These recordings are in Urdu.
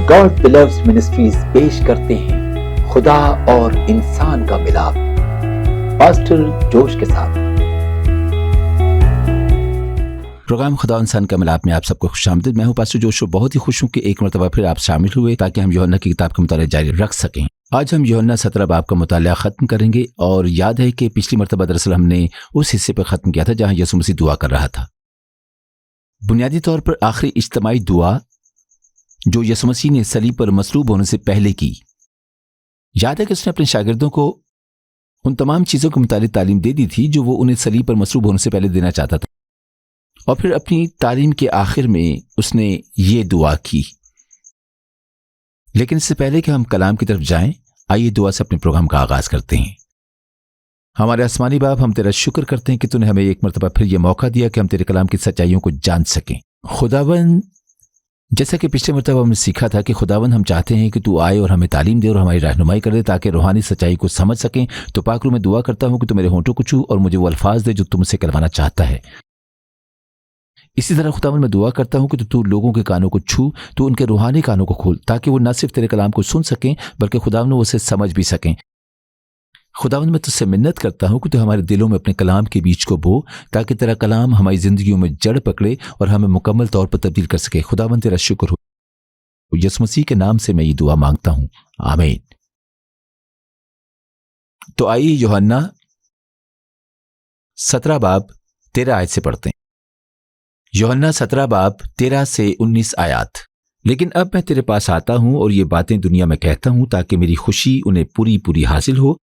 گاڈ بلیوز منسٹریز پیش کرتے ہیں خدا اور انسان کا ملاپ، پاسٹر جوش کے ساتھ۔ پروگرام خدا انسان کا ملاپ میں آپ سب کو خوش آمدید۔ میں ہوں پاسٹر جوش، بہت ہی خوش ہوں کہ ایک مرتبہ پھر آپ شامل ہوئے تاکہ ہم یوحنا کی کتاب کا مطالعہ جاری رکھ سکیں۔ آج ہم یوحنا 17 باب کا مطالعہ ختم کریں گے، اور یاد ہے کہ پچھلی مرتبہ دراصل ہم نے اس حصے پہ ختم کیا تھا جہاں یسوع مسیح دعا کر رہا تھا۔ بنیادی طور پر آخری اجتماعی دعا جو یسوع مسیح نے صلیب پر مصلوب ہونے سے پہلے کی۔ یاد ہے کہ اس نے اپنے شاگردوں کو ان تمام چیزوں کے متعلق تعلیم دے دی تھی جو وہ انہیں صلیب پر مصلوب ہونے سے پہلے دینا چاہتا تھا، اور پھر اپنی تعلیم کے آخر میں اس نے یہ دعا کی۔ لیکن اس سے پہلے کہ ہم کلام کی طرف جائیں، آئیے دعا سے اپنے پروگرام کا آغاز کرتے ہیں۔ ہمارے آسمانی باپ، ہم تیرا شکر کرتے ہیں کہ تو نے ہمیں ایک مرتبہ پھر یہ موقع دیا کہ ہم تیرے کلام کی سچائیوں کو جان سکیں۔ خداوند، جیسا کہ پچھلے مرتبہ ہم نے سیکھا تھا کہ خداوند ہم چاہتے ہیں کہ تو آئے اور ہمیں تعلیم دے اور ہماری رہنمائی کر دے تاکہ روحانی سچائی کو سمجھ سکیں۔ تو پاک روح میں دعا کرتا ہوں کہ تو میرے ہونٹوں کو چھو اور مجھے وہ الفاظ دے جو تم سے کہلوانا چاہتا ہے۔ اسی طرح خداوند میں دعا کرتا ہوں کہ تو لوگوں کے کانوں کو چھو، تو ان کے روحانی کانوں کو کھول تاکہ وہ نہ صرف تیرے کلام کو سن سکیں بلکہ خداوند وہ اسے سمجھ بھی سکیں۔ خداوند میں تجھ سے منت کرتا ہوں کہ تو ہمارے دلوں میں اپنے کلام کے بیج کو بو تاکہ تیرا کلام ہماری زندگیوں میں جڑ پکڑے اور ہمیں مکمل طور پر تبدیل کر سکے۔ خداوند تیرا شکر ہو، یسوع مسیح کے نام سے میں یہ دعا مانگتا ہوں، آمین۔ تو آئیے یوحنا 17 باب 13 آیت سے پڑھتے ہیں۔ یوحنا 17 باب 13 سے 19 آیات۔ لیکن اب میں تیرے پاس آتا ہوں اور یہ باتیں دنیا میں کہتا ہوں تاکہ میری خوشی انہیں پوری حاصل ہو۔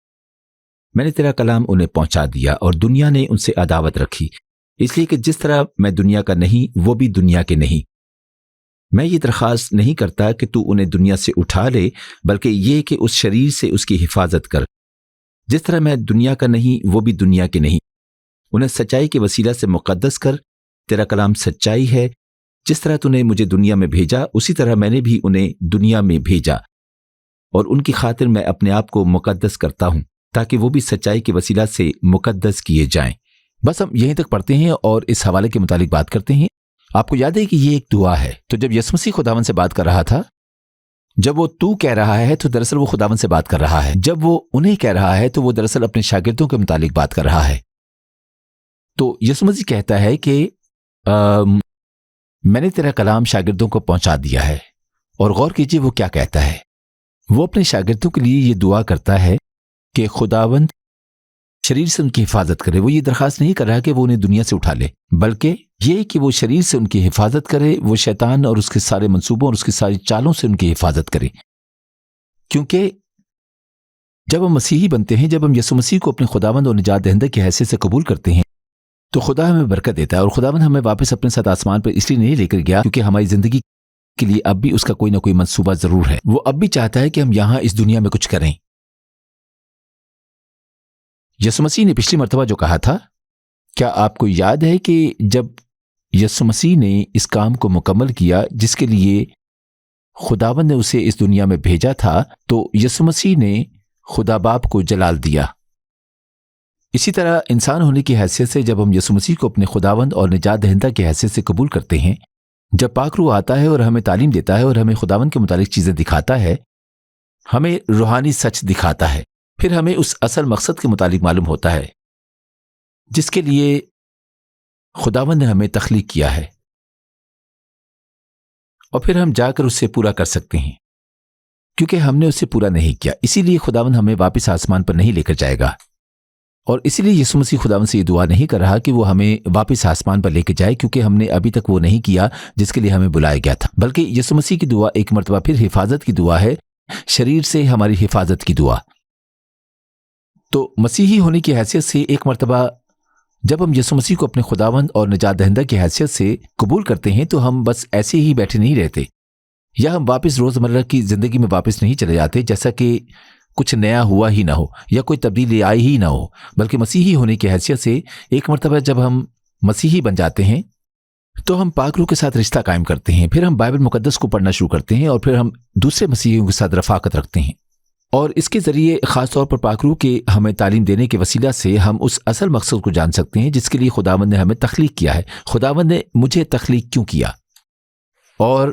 میں نے تیرا کلام انہیں پہنچا دیا اور دنیا نے ان سے عداوت رکھی، اس لیے کہ جس طرح میں دنیا کا نہیں وہ بھی دنیا کے نہیں۔ میں یہ درخواست نہیں کرتا کہ تو انہیں دنیا سے اٹھا لے، بلکہ یہ کہ اس شریر سے اس کی حفاظت کر۔ جس طرح میں دنیا کا نہیں وہ بھی دنیا کے نہیں۔ انہیں سچائی کے وسیلہ سے مقدس کر، تیرا کلام سچائی ہے۔ جس طرح تو نے مجھے دنیا میں بھیجا اسی طرح میں نے بھی انہیں دنیا میں بھیجا، اور ان کی خاطر میں اپنے آپ کو مقدس کرتا ہوں تاکہ وہ بھی سچائی کے وسیلہ سے مقدس کیے جائیں۔ بس ہم یہیں تک پڑھتے ہیں اور اس حوالے کے متعلق بات کرتے ہیں۔ آپ کو یاد ہے کہ یہ ایک دعا ہے۔ تو جب یسوع مسیح خداوند سے بات کر رہا تھا، جب وہ تو کہہ رہا ہے تو دراصل وہ خداوند سے بات کر رہا ہے۔ جب وہ انہیں کہہ رہا ہے تو وہ دراصل اپنے شاگردوں کے متعلق بات کر رہا ہے۔ تو یسوع مسیح کہتا ہے کہ میں نے تیرا کلام شاگردوں کو پہنچا دیا ہے، اور غور کیجئے وہ کیا کہتا ہے۔ وہ اپنے شاگردوں کے لیے یہ دعا کرتا ہے کہ خداوند شریر سے ان کی حفاظت کرے۔ وہ یہ درخواست نہیں کر رہا کہ وہ انہیں دنیا سے اٹھا لے، بلکہ یہ کہ وہ شریر سے ان کی حفاظت کرے، وہ شیطان اور اس کے سارے منصوبوں اور اس کی ساری چالوں سے ان کی حفاظت کرے۔ کیونکہ جب ہم مسیحی بنتے ہیں، جب ہم یسوع مسیح کو اپنے خداوند اور نجات دہندہ کی حیثیت سے قبول کرتے ہیں، تو خدا ہمیں برکت دیتا ہے، اور خداوند ہمیں واپس اپنے ساتھ آسمان پر اس لیے نہیں لے کر گیا کیونکہ ہماری زندگی کے لیے اب بھی اس کا کوئی نہ کوئی منصوبہ ضرور ہے۔ وہ اب بھی چاہتا ہے کہ ہم یہاں اس دنیا میں کچھ کریں۔ یسوع مسیح نے پچھلی مرتبہ جو کہا تھا، کیا آپ کو یاد ہے کہ جب یسوع مسیح نے اس کام کو مکمل کیا جس کے لیے خداوند نے اسے اس دنیا میں بھیجا تھا، تو یسوع مسیح نے خدا باپ کو جلال دیا۔ اسی طرح انسان ہونے کی حیثیت سے جب ہم یسوع مسیح کو اپنے خداوند اور نجات دہندہ کی حیثیت سے قبول کرتے ہیں، جب پاک روح آتا ہے اور ہمیں تعلیم دیتا ہے اور ہمیں خداوند کے متعلق چیزیں دکھاتا ہے، ہمیں روحانی سچ دکھاتا ہے، پھر ہمیں اس اصل مقصد کے متعلق معلوم ہوتا ہے جس کے لیے خداوند نے ہمیں تخلیق کیا ہے، اور پھر ہم جا کر اسے پورا کر سکتے ہیں، کیونکہ ہم نے اسے پورا نہیں کیا۔ اسی لیے خداوند ہمیں واپس آسمان پر نہیں لے کر جائے گا، اور اسی لیے یسوع مسیح خداوند سے یہ دعا نہیں کر رہا کہ وہ ہمیں واپس آسمان پر لے کے جائے، کیونکہ ہم نے ابھی تک وہ نہیں کیا جس کے لیے ہمیں بلایا گیا تھا، بلکہ یسوع مسیح کی دعا ایک مرتبہ پھر حفاظت کی دعا ہے، شریر سے ہماری حفاظت کی دعا۔ تو مسیحی ہونے کی حیثیت سے ایک مرتبہ جب ہم یسوع مسیح کو اپنے خداوند اور نجات دہندہ کی حیثیت سے قبول کرتے ہیں تو ہم بس ایسے ہی بیٹھے نہیں رہتے، یا ہم واپس روزمرہ کی زندگی میں واپس نہیں چلے جاتے جیسا کہ کچھ نیا ہوا ہی نہ ہو یا کوئی تبدیلی آئی ہی نہ ہو، بلکہ مسیحی ہونے کی حیثیت سے ایک مرتبہ جب ہم مسیحی بن جاتے ہیں تو ہم پاک روح کے ساتھ رشتہ قائم کرتے ہیں، پھر ہم بائبل مقدس کو پڑھنا شروع کرتے ہیں، اور پھر ہم دوسرے مسیحیوں کے ساتھ رفاقت رکھتے ہیں، اور اس کے ذریعے خاص طور پر پاک روح کے ہمیں تعلیم دینے کے وسیلہ سے ہم اس اصل مقصد کو جان سکتے ہیں جس کے لیے خداوند نے ہمیں تخلیق کیا ہے۔ خداوند نے مجھے تخلیق کیوں کیا، اور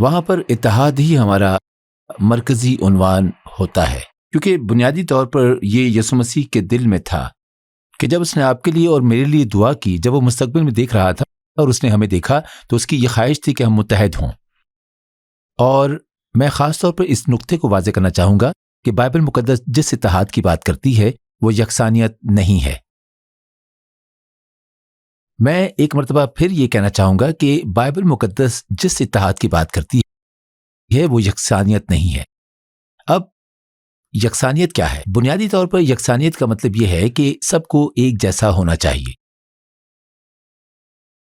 وہاں پر اتحاد ہی ہمارا مرکزی عنوان ہوتا ہے، کیونکہ بنیادی طور پر یہ یسوع مسیح کے دل میں تھا کہ جب اس نے آپ کے لیے اور میرے لیے دعا کی، جب وہ مستقبل میں دیکھ رہا تھا اور اس نے ہمیں دیکھا، تو اس کی یہ خواہش تھی کہ ہم متحد ہوں۔ اور میں خاص طور پر اس نقطے کو واضح کرنا چاہوں گا کہ بائبل مقدس جس اتحاد کی بات کرتی ہے وہ یکسانیت نہیں ہے۔ میں ایک مرتبہ پھر یہ کہنا چاہوں گا کہ بائبل مقدس جس اتحاد کی بات کرتی ہے وہ یکسانیت نہیں ہے۔ اب یکسانیت کیا ہے؟ بنیادی طور پر یکسانیت کا مطلب یہ ہے کہ سب کو ایک جیسا ہونا چاہیے،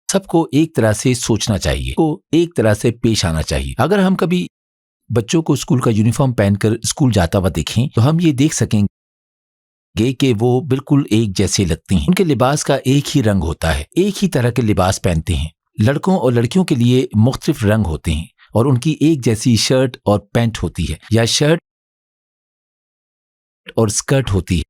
سب کو ایک طرح سے سوچنا چاہیے، کو ایک طرح سے پیش آنا چاہیے۔ اگر ہم کبھی بچوں کو اسکول کا یونیفارم پہن کر اسکول جاتا ہوا دیکھیں تو ہم یہ دیکھ سکیں گے کہ وہ بالکل ایک جیسے لگتے ہیں۔ ان کے لباس کا ایک ہی رنگ ہوتا ہے، ایک ہی طرح کے لباس پہنتے ہیں۔ لڑکوں اور لڑکیوں کے لیے مختلف رنگ ہوتے ہیں اور ان کی ایک جیسی شرٹ اور پینٹ ہوتی ہے، یا شرٹ اور اسکرٹ ہوتی ہے،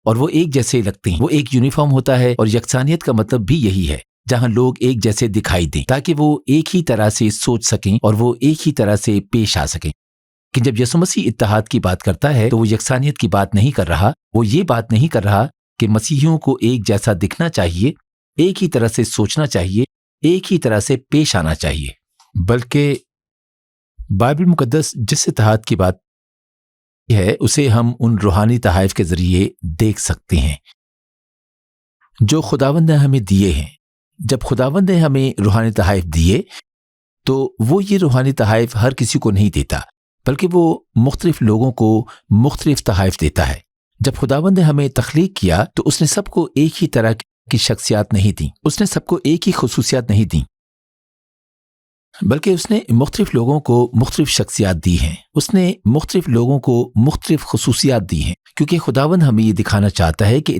اور وہ ایک جیسے لگتے ہیں۔ وہ ایک یونیفارم ہوتا ہے، اور یکسانیت کا مطلب بھی یہی ہے، جہاں لوگ ایک جیسے دکھائی دیں تاکہ وہ ایک ہی طرح سے سوچ سکیں اور وہ ایک ہی طرح سے پیش آ سکیں۔ کہ جب یسوع مسیح اتحاد کی بات کرتا ہے تو وہ یکسانیت کی بات نہیں کر رہا، وہ یہ بات نہیں کر رہا کہ مسیحیوں کو ایک جیسا دکھنا چاہیے، ایک ہی طرح سے سوچنا چاہیے، ایک ہی طرح سے پیش آنا چاہیے، بلکہ بائبل مقدس جس اتحاد کی بات ہے اسے ہم ان روحانی تحائف کے ذریعے دیکھ سکتے ہیں جو خداوند نے ہمیں دیے ہیں۔ جب خداوند نے ہمیں روحانی تحائف دیے تو وہ یہ روحانی تحائف ہر کسی کو نہیں دیتا، بلکہ وہ مختلف لوگوں کو مختلف تحائف دیتا ہے۔ جب خداوند نے ہمیں تخلیق کیا تو اس نے سب کو ایک ہی طرح کی شخصیات نہیں دیں، اس نے سب کو ایک ہی خصوصیات نہیں دیں، بلکہ اس نے مختلف لوگوں کو مختلف شخصیات دی ہیں، اس نے مختلف لوگوں کو مختلف خصوصیات دی ہیں، کیونکہ خداوند ہمیں یہ دکھانا چاہتا ہے کہ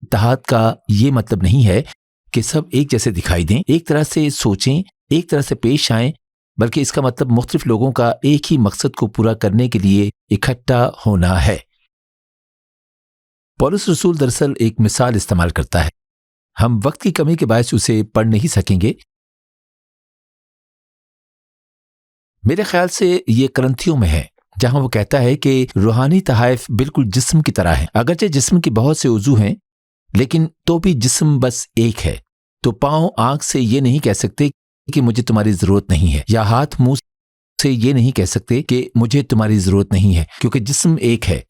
اتحاد کا یہ مطلب نہیں ہے کہ سب ایک جیسے دکھائی دیں، ایک طرح سے سوچیں، ایک طرح سے پیش آئیں، بلکہ اس کا مطلب مختلف لوگوں کا ایک ہی مقصد کو پورا کرنے کے لیے اکٹھا ہونا ہے۔ پولس رسول دراصل ایک مثال استعمال کرتا ہے، ہم وقت کی کمی کے باعث اسے پڑھ نہیں سکیں گے۔ میرے خیال سے یہ کرنتھیوں میں ہے، جہاں وہ کہتا ہے کہ روحانی تحائف بالکل جسم کی طرح ہیں، اگرچہ جسم کے بہت سے عضو ہیں لیکن تو بھی جسم بس ایک ہے۔ تو پاؤں آنکھ سے یہ نہیں کہہ سکتے کہ مجھے تمہاری ضرورت نہیں ہے، یا ہاتھ منہ سے یہ نہیں کہہ سکتے کہ مجھے تمہاری ضرورت نہیں ہے، کیونکہ جسم ایک ہے۔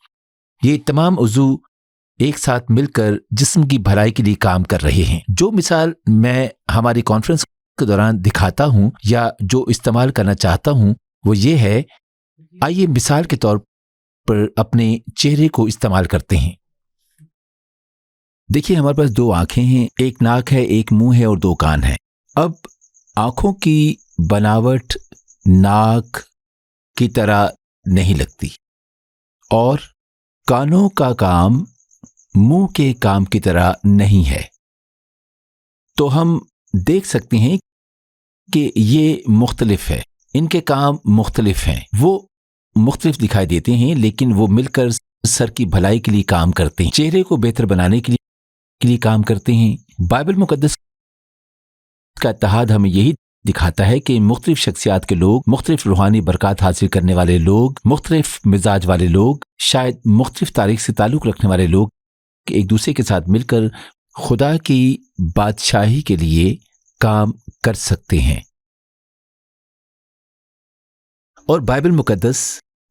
یہ تمام عضو ایک ساتھ مل کر جسم کی بھلائی کے لیے کام کر رہے ہیں۔ جو مثال میں ہماری کانفرنس کے دوران دکھاتا ہوں یا جو استعمال کرنا چاہتا ہوں وہ یہ ہے، آئیے مثال کے طور پر اپنے چہرے کو استعمال کرتے ہیں۔ دیکھیے ہمارے پاس دو آنکھیں ہیں، ایک ناک ہے، ایک منہ ہے اور دو کان ہیں۔ اب آنکھوں کی بناوٹ ناک کی طرح نہیں لگتی اور کانوں کا کام منہ کے کام کی طرح نہیں ہے، تو ہم دیکھ سکتے ہیں کہ یہ مختلف ہے، ان کے کام مختلف ہیں، وہ مختلف دکھائی دیتے ہیں لیکن وہ مل کر سر کی بھلائی کے لیے کام کرتے ہیں، چہرے کو بہتر بنانے کے لیے کام کرتے ہیں۔ بائبل مقدس کا اتحاد ہمیں یہی دکھاتا ہے کہ مختلف شخصیات کے لوگ، مختلف روحانی برکات حاصل کرنے والے لوگ، مختلف مزاج والے لوگ، شاید مختلف تاریخ سے تعلق رکھنے والے لوگ ایک دوسرے کے ساتھ مل کر خدا کی بادشاہی کے لیے کام کر سکتے ہیں۔ اور بائبل مقدس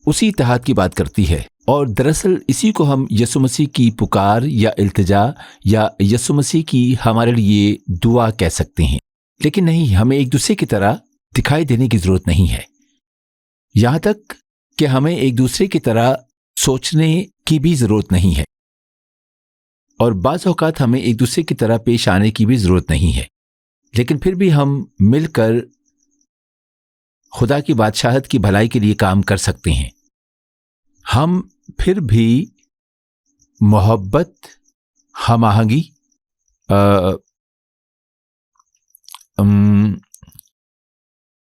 اسی اتحاد کی بات کرتی ہے، اور دراصل اسی کو ہم یسوع مسیح کی پکار یا التجا یا یسوع مسیح کی ہمارے لیے دعا کہہ سکتے ہیں۔ لیکن نہیں، ہمیں ایک دوسرے کی طرح دکھائی دینے کی ضرورت نہیں ہے، یہاں تک کہ ہمیں ایک دوسرے کی طرح سوچنے کی بھی ضرورت نہیں ہے، اور بعض اوقات ہمیں ایک دوسرے کی طرح پیش آنے کی بھی ضرورت نہیں ہے، لیکن پھر بھی ہم مل کر خدا کی بادشاہت کی بھلائی کے لیے کام کر سکتے ہیں۔ ہم پھر بھی محبت، ہم آہنگی،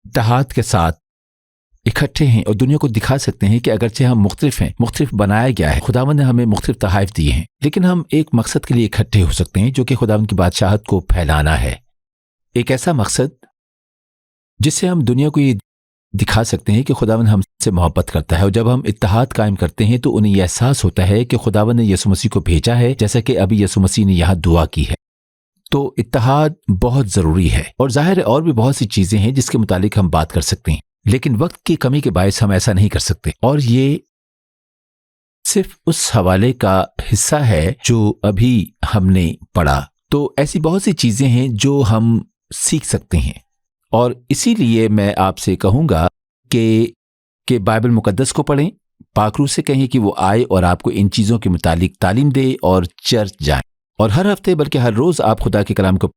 اتحاد کے ساتھ اکٹھے ہیں اور دنیا کو دکھا سکتے ہیں کہ اگرچہ ہم مختلف ہیں، مختلف بنایا گیا ہے، خداوند نے ہمیں مختلف تحائف دیے ہیں، لیکن ہم ایک مقصد کے لیے اکٹھے ہو سکتے ہیں جو کہ خداوند کی بادشاہت کو پھیلانا ہے۔ ایک ایسا مقصد جس سے ہم دنیا کو یہ دکھا سکتے ہیں کہ خداوند ہم سے محبت کرتا ہے، اور جب ہم اتحاد قائم کرتے ہیں تو انہیں یہ احساس ہوتا ہے کہ خداوند نے یسوع مسیح کو بھیجا ہے، جیسا کہ ابھی یسوع مسیح نے یہاں دعا کی ہے۔ تو اتحاد بہت ضروری ہے، اور ظاہر ہے اور بھی بہت سی چیزیں ہیں جس کے متعلق ہم بات کر سکتے ہیں، لیکن وقت کی کمی کے باعث ہم ایسا نہیں کر سکتے، اور یہ صرف اس حوالے کا حصہ ہے جو ابھی ہم نے پڑھا۔ تو ایسی بہت سی چیزیں ہیں جو ہم سیکھ سکتے ہیں، اور اسی لیے میں آپ سے کہوں گا کہ بائبل مقدس کو پڑھیں، پاک روح سے کہیں کہ وہ آئے اور آپ کو ان چیزوں کے متعلق تعلیم دے، اور چرچ جائیں، اور ہر ہفتے بلکہ ہر روز آپ خدا کے کلام کو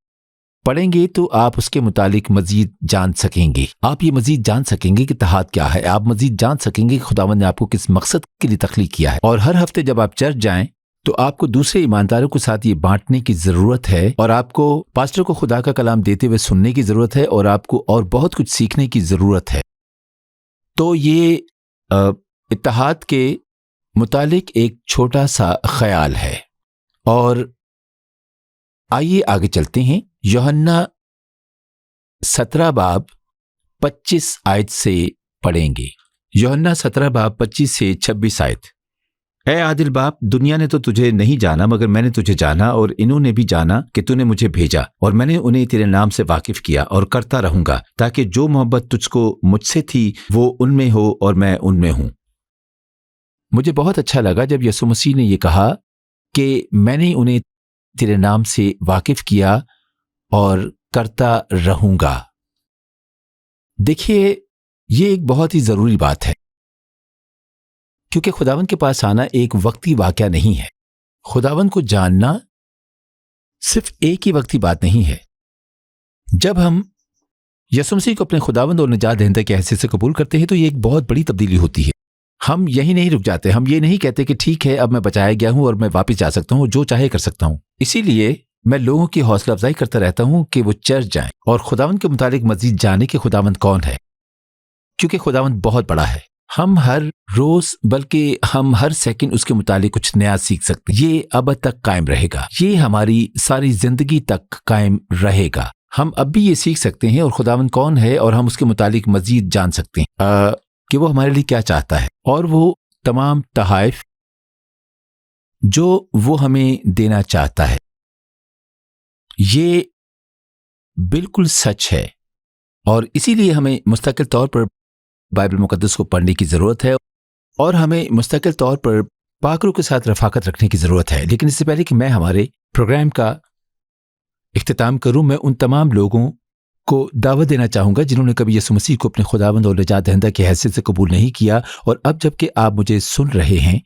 پڑھیں گے تو آپ اس کے متعلق مزید جان سکیں گے۔ آپ یہ مزید جان سکیں گے کہ اتحاد کیا ہے، آپ مزید جان سکیں گے کہ خداوند نے آپ کو کس مقصد کے لیے تخلیق کیا ہے، اور ہر ہفتے جب آپ چرچ جائیں تو آپ کو دوسرے ایمانداروں کے ساتھ یہ بانٹنے کی ضرورت ہے، اور آپ کو پاسٹر کو خدا کا کلام دیتے ہوئے سننے کی ضرورت ہے، اور آپ کو اور بہت کچھ سیکھنے کی ضرورت ہے۔ تو یہ اتحاد کے متعلق ایک چھوٹا سا خیال ہے، اور آئیے آگے چلتے ہیں۔ یوحنا 17 باب 25 آیت سے پڑھیں گے۔ یوحنا 17 باب 25 سے 26 آیت۔ اے عادل باپ، دنیا نے تو تجھے نہیں جانا، مگر میں نے تجھے جانا، اور انہوں نے بھی جانا کہ تو نے مجھے بھیجا، اور میں نے انہیں تیرے نام سے واقف کیا اور کرتا رہوں گا، تاکہ جو محبت تجھ کو مجھ سے تھی وہ ان میں ہو اور میں ان میں ہوں۔ مجھے بہت اچھا لگا جب یسوع مسیح نے یہ کہا کہ میں نے انہیں تیرے نام سے واقف کیا اور کرتا رہوں گا۔ دیکھیے، یہ ایک بہت ہی ضروری بات ہے، کیونکہ خداوند کے پاس آنا ایک وقتی واقعہ نہیں ہے۔ خداوند کو جاننا صرف ایک ہی وقتی بات نہیں ہے۔ جب ہم یسوع مسیح کو اپنے خداوند اور نجات دہندہ کی حیثیت سے قبول کرتے ہیں تو یہ ایک بہت بڑی تبدیلی ہوتی ہے۔ ہم یہی نہیں رک جاتے، ہم یہ نہیں کہتے کہ ٹھیک ہے اب میں بچایا گیا ہوں اور میں واپس جا سکتا ہوں، جو چاہے کر سکتا ہوں۔ اسی لیے میں لوگوں کی حوصلہ افزائی کرتا رہتا ہوں کہ وہ چرچ جائیں اور خداوند کے متعلق مزید جانیں کہ خداوند کون ہے، کیونکہ خداوند بہت بڑا ہے۔ ہم ہر روز بلکہ ہم ہر سیکنڈ اس کے متعلق کچھ نیا سیکھ سکتے ہیں۔ یہ ابد تک قائم رہے گا، یہ ہماری ساری زندگی تک قائم رہے گا۔ ہم اب بھی یہ سیکھ سکتے ہیں اور خداوند کون ہے، اور ہم اس کے متعلق مزید جان سکتے ہیں کہ وہ ہمارے لیے کیا چاہتا ہے، اور وہ تمام تحائف جو وہ ہمیں دینا چاہتا ہے۔ یہ بالکل سچ ہے، اور اسی لیے ہمیں مستقل طور پر بائبل مقدس کو پڑھنے کی ضرورت ہے، اور ہمیں مستقل طور پر پاک روح کے ساتھ رفاقت رکھنے کی ضرورت ہے۔ لیکن اس سے پہلے کہ میں ہمارے پروگرام کا اختتام کروں، میں ان تمام لوگوں کو دعوت دینا چاہوں گا جنہوں نے کبھی یسوع مسیح کو اپنے خداوند اور نجات دہندہ کی حیثیت سے قبول نہیں کیا، اور اب جب کہ آپ مجھے سن رہے ہیں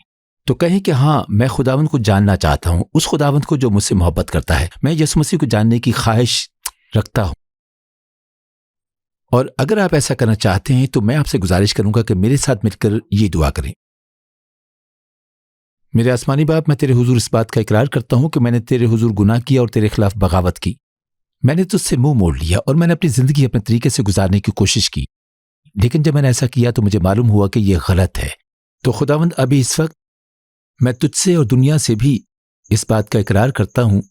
تو کہیں کہ ہاں، میں خداوند کو جاننا چاہتا ہوں، اس خداوند کو جو مجھ سے محبت کرتا ہے۔ میں یسوع مسیح کو جاننے کی خواہش رکھتا ہوں، اور اگر آپ ایسا کرنا چاہتے ہیں تو میں آپ سے گزارش کروں گا کہ میرے ساتھ مل کر یہ دعا کریں۔ میرے آسمانی باپ، میں تیرے حضور اس بات کا اقرار کرتا ہوں کہ میں نے تیرے حضور گناہ کیا اور تیرے خلاف بغاوت کی۔ میں نے تجھ سے منہ موڑ لیا اور میں نے اپنی زندگی اپنے طریقے سے گزارنے کی کوشش کی، لیکن جب میں نے ایسا کیا تو مجھے معلوم ہوا کہ یہ غلط ہے۔ تو خداوند، ابھی اس وقت میں تجھ سے اور دنیا سے بھی اس بات کا اقرار کرتا ہوں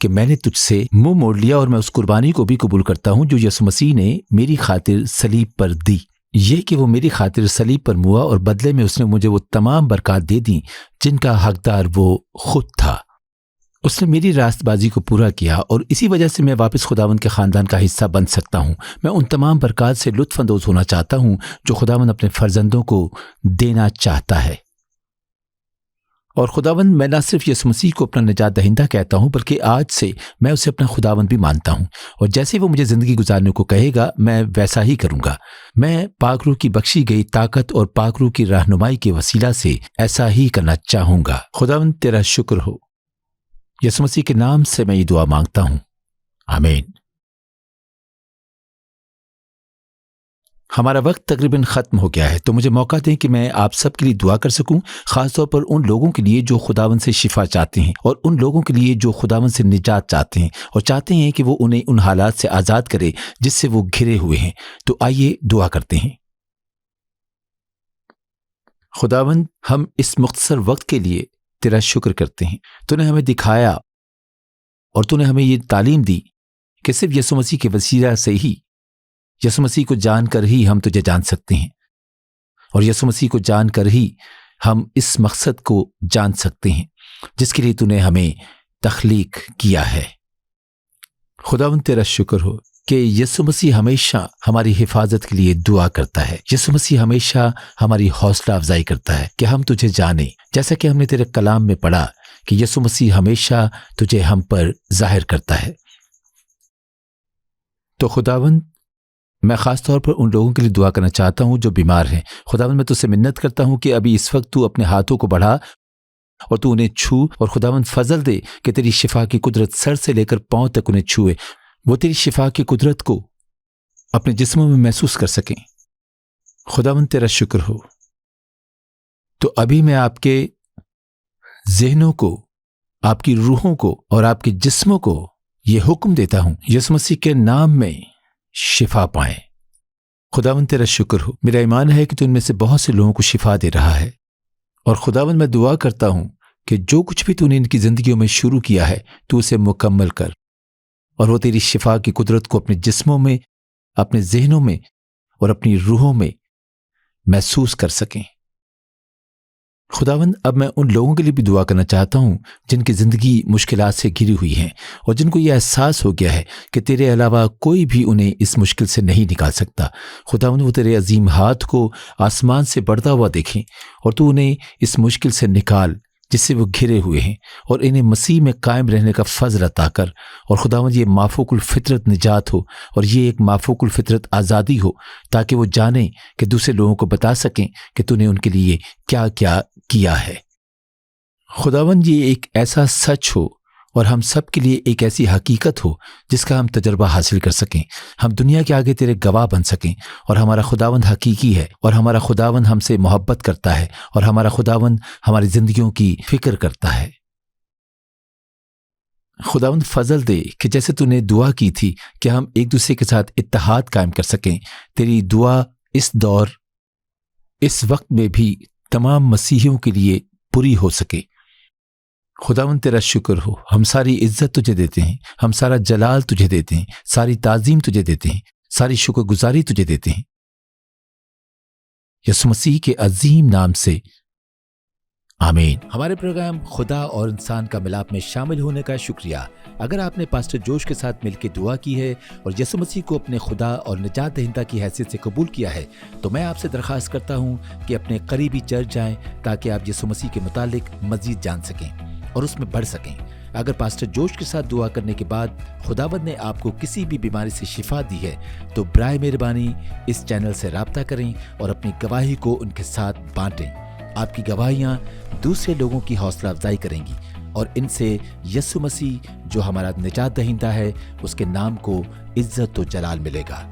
کہ میں نے تجھ سے منہ موڑ لیا، اور میں اس قربانی کو بھی قبول کرتا ہوں جو یسوع مسیح نے میری خاطر صلیب پر دی۔ یہ کہ وہ میری خاطر صلیب پر موا، اور بدلے میں اس نے مجھے وہ تمام برکات دے دیں جن کا حقدار وہ خود تھا۔ اس نے میری راست بازی کو پورا کیا، اور اسی وجہ سے میں واپس خداوند کے خاندان کا حصہ بن سکتا ہوں۔ میں ان تمام برکات سے لطف اندوز ہونا چاہتا ہوں جو خداوند اپنے فرزندوں کو دینا چاہتا ہے۔ اور خداوند، میں نہ صرف یسوع مسیح کو اپنا نجات دہندہ کہتا ہوں، بلکہ آج سے میں اسے اپنا خداوند بھی مانتا ہوں، اور جیسے وہ مجھے زندگی گزارنے کو کہے گا میں ویسا ہی کروں گا۔ میں پاک روح کی بخشی گئی طاقت اور پاک روح کی رہنمائی کے وسیلہ سے ایسا ہی کرنا چاہوں گا۔ خداوند، تیرا شکر ہو۔ یسوع مسیح کے نام سے میں یہ دعا مانگتا ہوں، آمین۔ ہمارا وقت تقریباً ختم ہو گیا ہے، تو مجھے موقع دیں کہ میں آپ سب کے لیے دعا کر سکوں، خاص طور پر ان لوگوں کے لیے جو خداوند سے شفا چاہتے ہیں، اور ان لوگوں کے لیے جو خداوند سے نجات چاہتے ہیں اور چاہتے ہیں کہ وہ انہیں ان حالات سے آزاد کرے جس سے وہ گھرے ہوئے ہیں۔ تو آئیے دعا کرتے ہیں۔ خداوند، ہم اس مختصر وقت کے لیے تیرا شکر کرتے ہیں۔ تو نے ہمیں دکھایا اور تو نے ہمیں یہ تعلیم دی کہ صرف یسوع مسیح کے وسیلہ سے ہی یسوع مسیح کو جان کر ہی ہم تجھے جان سکتے ہیں، اور یسوع مسیح کو جان کر ہی ہم اس مقصد کو جان سکتے ہیں جس کے لیے تو نے ہمیں تخلیق کیا ہے۔ خداوند تیرا شکر ہو کہ یسوع مسیح ہمیشہ ہماری حفاظت کے لیے دعا کرتا ہے۔ یسوع مسیح ہمیشہ ہماری حوصلہ افزائی کرتا ہے کہ ہم تجھے جانیں، جیسا کہ ہم نے تیرے کلام میں پڑھا کہ یسوع مسیح ہمیشہ تجھے ہم پر ظاہر کرتا ہے۔ تو خداوند، میں خاص طور پر ان لوگوں کے لیے دعا کرنا چاہتا ہوں جو بیمار ہیں۔ خداوند، میں تجھ سے منت کرتا ہوں کہ ابھی اس وقت تو اپنے ہاتھوں کو بڑھا اور تو انہیں چھو، اور خداوند فضل دے کہ تیری شفا کی قدرت سر سے لے کر پاؤں تک انہیں چھوئے، وہ تیری شفا کی قدرت کو اپنے جسموں میں محسوس کر سکیں۔ خداوند تیرا شکر ہو۔ تو ابھی میں آپ کے ذہنوں کو، آپ کی روحوں کو اور آپ کے جسموں کو یہ حکم دیتا ہوں، یسوع مسیح کے نام میں شفا پائیں۔ خداوند تیرا شکر ہو۔ میرا ایمان ہے کہ تو ان میں سے بہت سے لوگوں کو شفا دے رہا ہے، اور خداوند میں دعا کرتا ہوں کہ جو کچھ بھی تو نے ان کی زندگیوں میں شروع کیا ہے تو اسے مکمل کر، اور وہ تیری شفا کی قدرت کو اپنے جسموں میں، اپنے ذہنوں میں اور اپنی روحوں میں محسوس کر سکیں۔ خداوند، اب میں ان لوگوں کے لیے بھی دعا کرنا چاہتا ہوں جن کی زندگی مشکلات سے گھری ہوئی ہیں اور جن کو یہ احساس ہو گیا ہے کہ تیرے علاوہ کوئی بھی انہیں اس مشکل سے نہیں نکال سکتا۔ خداوند، وہ تیرے عظیم ہاتھ کو آسمان سے بڑھتا ہوا دیکھیں اور تو انہیں اس مشکل سے نکال جس سے وہ گھرے ہوئے ہیں، اور انہیں مسیح میں قائم رہنے کا فضل عطا کر، اور خداوند یہ مافوق الفطرت نجات ہو، اور یہ ایک مافوق الفطرت آزادی ہو، تاکہ وہ جانیں کہ دوسرے لوگوں کو بتا سکیں کہ تو نے ان کے لیے کیا کیا کیا ہے۔ خداوند، یہ ایک ایسا سچ ہو اور ہم سب کے لیے ایک ایسی حقیقت ہو جس کا ہم تجربہ حاصل کر سکیں، ہم دنیا کے آگے تیرے گواہ بن سکیں، اور ہمارا خداوند حقیقی ہے، اور ہمارا خداوند ہم سے محبت کرتا ہے، اور ہمارا خداوند ہماری زندگیوں کی فکر کرتا ہے۔ خداوند، فضل دے کہ جیسے تو نے دعا کی تھی کہ ہم ایک دوسرے کے ساتھ اتحاد قائم کر سکیں، تیری دعا اس دور، اس وقت میں بھی تمام مسیحیوں کے لیے پوری ہو سکے۔ خداوند تیرا شکر ہو۔ ہم ساری عزت تجھے دیتے ہیں، ہم سارا جلال تجھے دیتے ہیں، ساری تعظیم تجھے دیتے ہیں، ساری شکر گزاری تجھے دیتے ہیں، یسوع مسیح کے عظیم نام سے آمین۔ ہمارے پروگرام خدا اور انسان کا ملاپ میں شامل ہونے کا شکریہ۔ اگر آپ نے پاسٹر جوش کے ساتھ مل کے دعا کی ہے اور یسوع مسیح کو اپنے خدا اور نجات دہندہ کی حیثیت سے قبول کیا ہے، تو میں آپ سے درخواست کرتا ہوں کہ اپنے قریبی چرچ جائیں تاکہ آپ یسوع مسیح کے متعلق مزید جان سکیں اور اس میں بڑھ سکیں۔ اگر پاسٹر جوش کے ساتھ دعا کرنے کے بعد خداوند نے آپ کو کسی بھی بیماری سے شفا دی ہے تو برائے مہربانی اس چینل سے رابطہ کریں اور اپنی گواہی کو ان کے ساتھ بانٹیں۔ آپ کی گواہیاں دوسرے لوگوں کی حوصلہ افزائی کریں گی اور ان سے یسوع مسیح جو ہمارا نجات دہندہ ہے اس کے نام کو عزت و جلال ملے گا۔